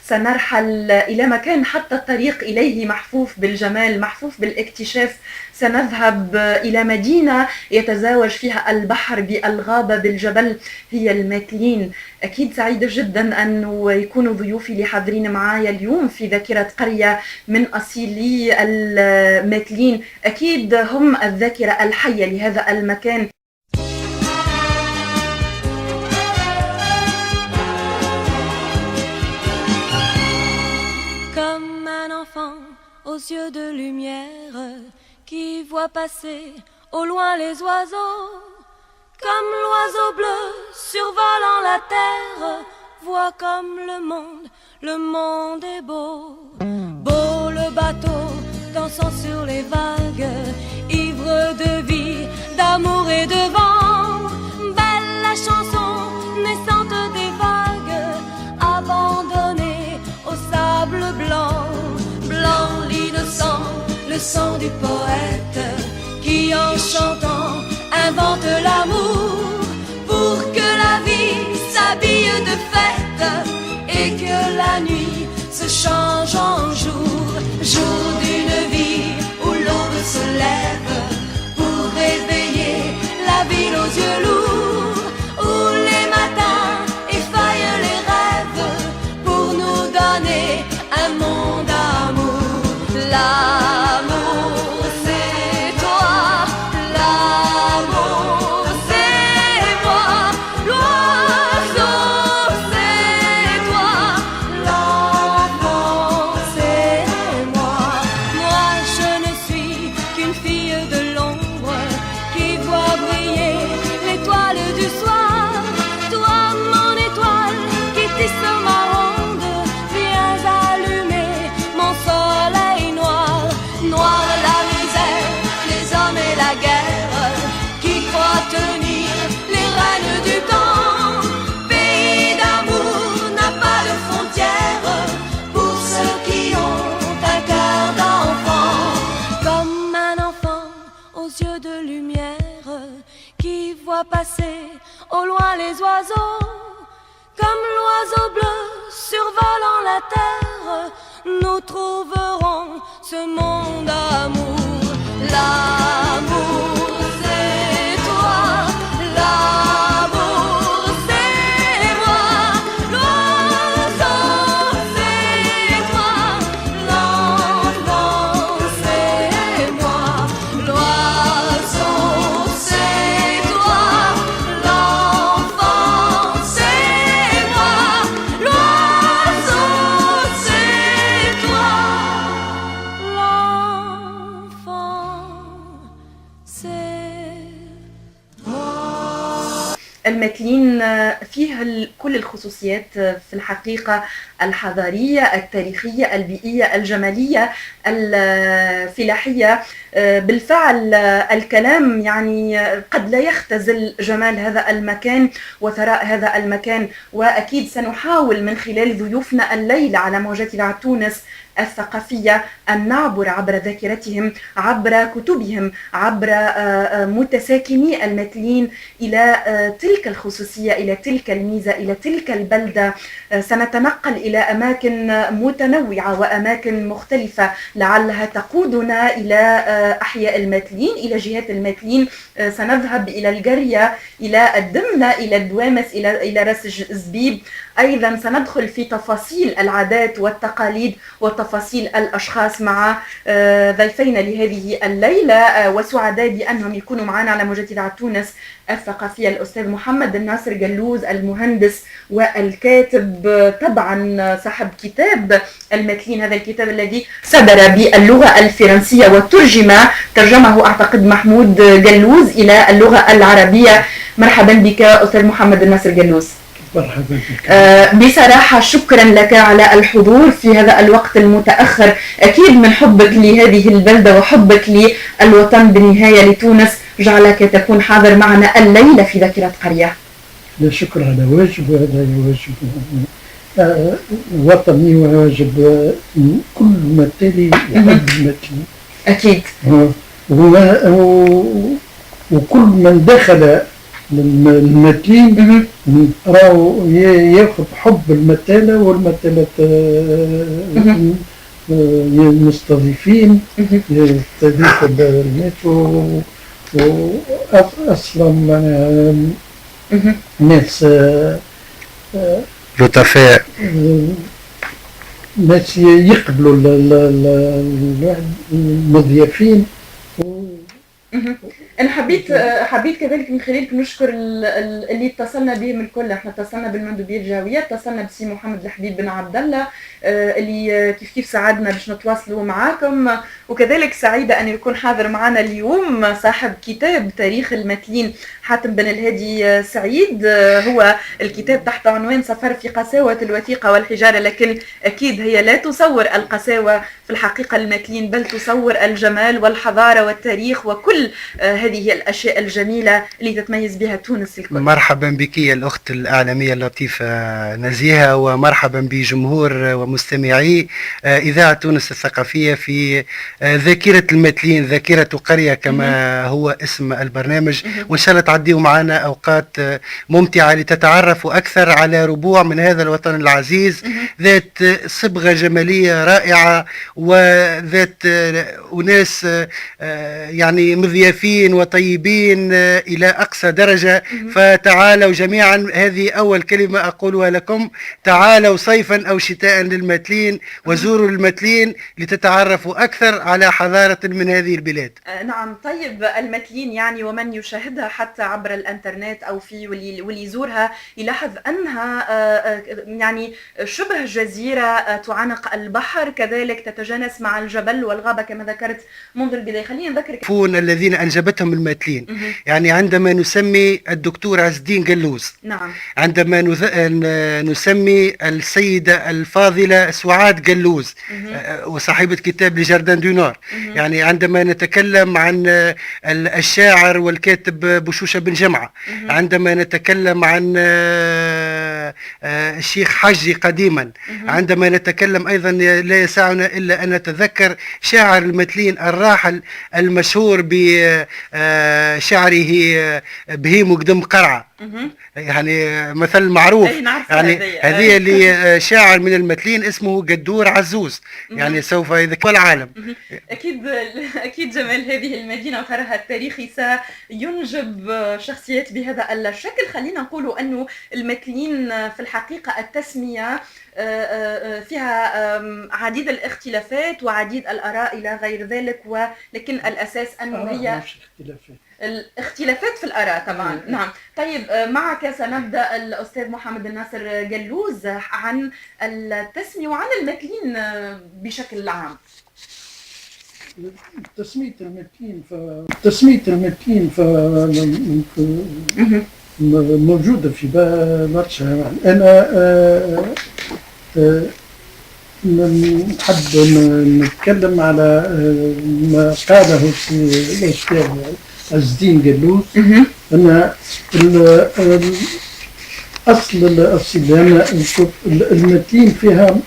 سنرحل إلى مكان حتى الطريق إليه محفوف بالجمال، محفوف بالاكتشاف. سنذهب إلى مدينة يتزاوج فيها البحر بالغابة بالجبل، هي الماتلين. أكيد سعيدة جدا أن يكونوا ضيوفي اللي حاضرين معايا اليوم في ذاكرة قرية من أصيلي الماتلين. أكيد هم الذاكرة الحية لهذا المكان. Comme un enfant aux yeux de lumière qui voit passer au loin les oiseaux, comme l'oiseau bleu survolant la terre, voit comme le monde est beau. Beau le bateau dansant sur les vagues, ivre de vie, d'amour et de vent. Belle la chanson naissante des vagues, abandonnée au sable blanc. Blanc l'innocent, le sang du poète, qui en chantant invente l'amour, pour que la vie s'habille de fête et que la nuit se change en jour. Jour d'une vie où l'aube se lève pour réveiller la ville aux yeux lourds, où les matins effeuillent les rêves pour nous donner un monde d'amour. L'amour c'est toi, l'amour c'est moi, l'oiseau c'est toi, l'enfant c'est moi. Moi je ne suis qu'une fille de l'ombre qui voit briller l'étoile du soir. Toi mon étoile qui tisse ma ronde, viens allumer mon soleil noir. Noir la misère, les hommes et la guerre, qui croient tenir les rênes du temps. Pays d'amour n'a pas de frontières pour ceux qui ont un cœur d'enfant. Comme un enfant aux yeux de lumière, qui voit passer au loin les oiseaux, comme l'oiseau bleu survolant la terre, nous trouverons ce monde d'amour. L'amour c'est toi, l'amour c'est moi, l'oiseau c'est toi, l'enfant c'est moi, l'oiseau c'est toi, l'enfant c'est moi, l'oiseau c'est toi, l'enfant c'est الماتلين فيها كل الخصوصيات في الحقيقة، الحضارية، التاريخية، البيئية، الجمالية، الفلاحية. بالفعل الكلام يعني قد لا يختزل جمال هذا المكان وثراء هذا المكان، وأكيد سنحاول من خلال ضيوفنا الليلة على موجات إذاعة تونس الثقافية أن نعبر عبر ذاكرتهم، عبر كتبهم، عبر متساكني الماتلين إلى تلك الخصوصية، إلى تلك الميزة، إلى تلك البلدة. سنتنقل إلى أماكن متنوعة وأماكن مختلفة لعلها تقودنا إلى أحياء الماتلين، إلى جهات الماتلين. سنذهب إلى القرية، إلى الدمنة، إلى الدوامس، إلى راس الزبيب. أيضا سندخل في تفاصيل العادات والتقاليد وتفاصيل الأشخاص مع ضيفينا لهذه الليلة، وسعداء بأنهم يكونوا معنا على موجات إذاعة تونس الثقافية الأستاذ محمد الناصر جلوز، المهندس والكاتب، طبعا صاحب كتاب الماتلين، هذا الكتاب الذي صدر باللغة الفرنسية ترجمه أعتقد محمود جلوز إلى اللغة العربية. مرحبا بك أستاذ محمد الناصر جلوز. مرحبا بك. بصراحة شكرا لك على الحضور في هذا الوقت المتأخر، أكيد من حبك لهذه البلدة وحبك للوطن بالنهاية لتونس جعلك تكون حاضر معنا الليلة في ذاكرة قرية. لا شكر على واجب، وهذا واجب وطني وواجب كل ممثلي يحب الماتلين. أكيد. وكل من دخل المتين راهو ياخذ حب المتالة والمتالة المستضيفين يستضيف الناس وأصلا ناس لطفاء، ناس يقبلوا المضيافين. انا حبيت كذلك من خلالك نشكر اللي اتصلنا بهم الكل. احنا اتصلنا بالمندوبيه الجهويه، اتصلنا بسي محمد الحبيب بن عبد الله اللي كيف ساعدنا باش نتواصلوا معاكم، وكذلك سعيده ان يكون حاضر معنا اليوم صاحب كتاب تاريخ المثلين حاتم بن الهادي سعيد. هو الكتاب تحت عنوان سفر في قساوة الوثيقة والحجارة، لكن أكيد هي لا تصور القساوة في الحقيقة المثلين، بل تصور الجمال والحضارة والتاريخ وكل هذه الأشياء الجميلة اللي تتميز بها تونس الكل. مرحبا بك يا الأخت الإعلامية اللطيفة نزيهة، ومرحبا بجمهور ومستمعي إذاعة تونس الثقافية في ذاكرة المثلين، ذاكرة قرية كما هو اسم البرنامج. وإن شاء الله تعديوا معنا أوقات ممتعة لتتعرفوا أكثر على ربوع من هذا الوطن العزيز ذات صبغة جمالية رائعة وذات أناس يعني مضيافين وطيبين إلى أقصى درجة. فتعالوا جميعا، هذه أول كلمة أقولها لكم، تعالوا صيفا أو شتاء للمثلين وزوروا المثلين لتتعرفوا أكثر على حضارة من هذه البلاد. نعم. طيب المثلين يعني ومن يشاهدها حتى عبر الانترنت او في واللي يزورها يلاحظ انها يعني شبه جزيره تعانق البحر، كذلك تتجانس مع الجبل والغابه كما ذكرت منذ البدايه. خلينا نذكر الذين انجبتهم المثلين. يعني عندما نسمي الدكتور عز الدين قلوز، نعم، عندما نسمي السيده الفاضله سعاد قلوز وصاحبه كتاب لجاردان دو نور، يعني عندما نتكلم عن الشاعر والكاتب بشوشة بن جمعة، عندما نتكلم عن الشيخ حجي قديما، عندما نتكلم أيضا لا يسعنا إلا أن نتذكر شاعر المثلين الراحل المشهور بشعره بهيم قدم قرعة، يعني مثل معروف. يعني هذه اللي شاعر من المثلين اسمه قدور عزوز، يعني سوف يذكر العالم. أكيد جمال هذه المدينة وثرها التاريخي سينجب شخصيات بهذا الشكل. خلينا نقول أنه المثلين في الحقيقة التسمية فيها عديد الاختلافات وعديد الآراء إلى غير ذلك، ولكن الأساس أنه هي الاختلافات في الآراء طبعا. نعم. طيب معك سنبدأ الأستاذ محمد الناصر قلوز عن التسمية وعن المثلين بشكل عام. تسمية المثلين موجودة في برشا. أنا نحب نتكلم على ما قاله الأستاذ عز الدين قلوز، أن الأصل أنا نشوف المثلين فيها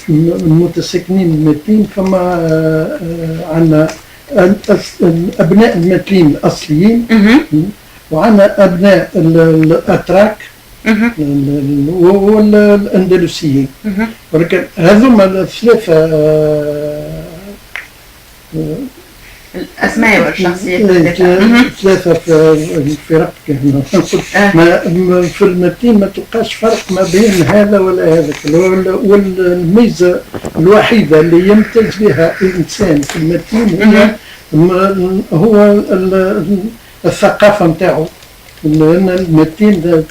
المتسكنين المثلين، فما عندنا أبناء المثلين الأصليين وعندنا أبناء الأتراك والأندلسيين، ولكن هذوما الثلاثة الأسماء والشخصيات ثلاثة فرق في المثلين ما تلقاش فرق ما بين هذا ولا هذاك. والميزة الوحيدة اللي يمتاز بها الإنسان في المثلين هو الثقافة نتاعو، لأن المثلين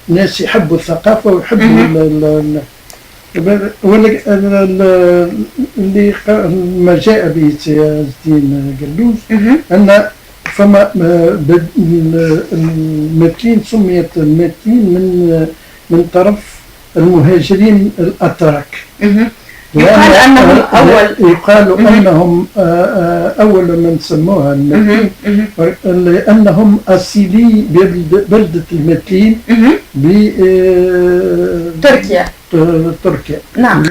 الناس يحبوا الثقافة ويحبوا اللي ما جاء به سي عز الدين قلوز أن فما المثلين سميت المثلين من طرف المهاجرين الأتراك. يقال أنهم أول من سموها المثلين لأنهم أصيلي بلدة المثلين بتركيا. نعم.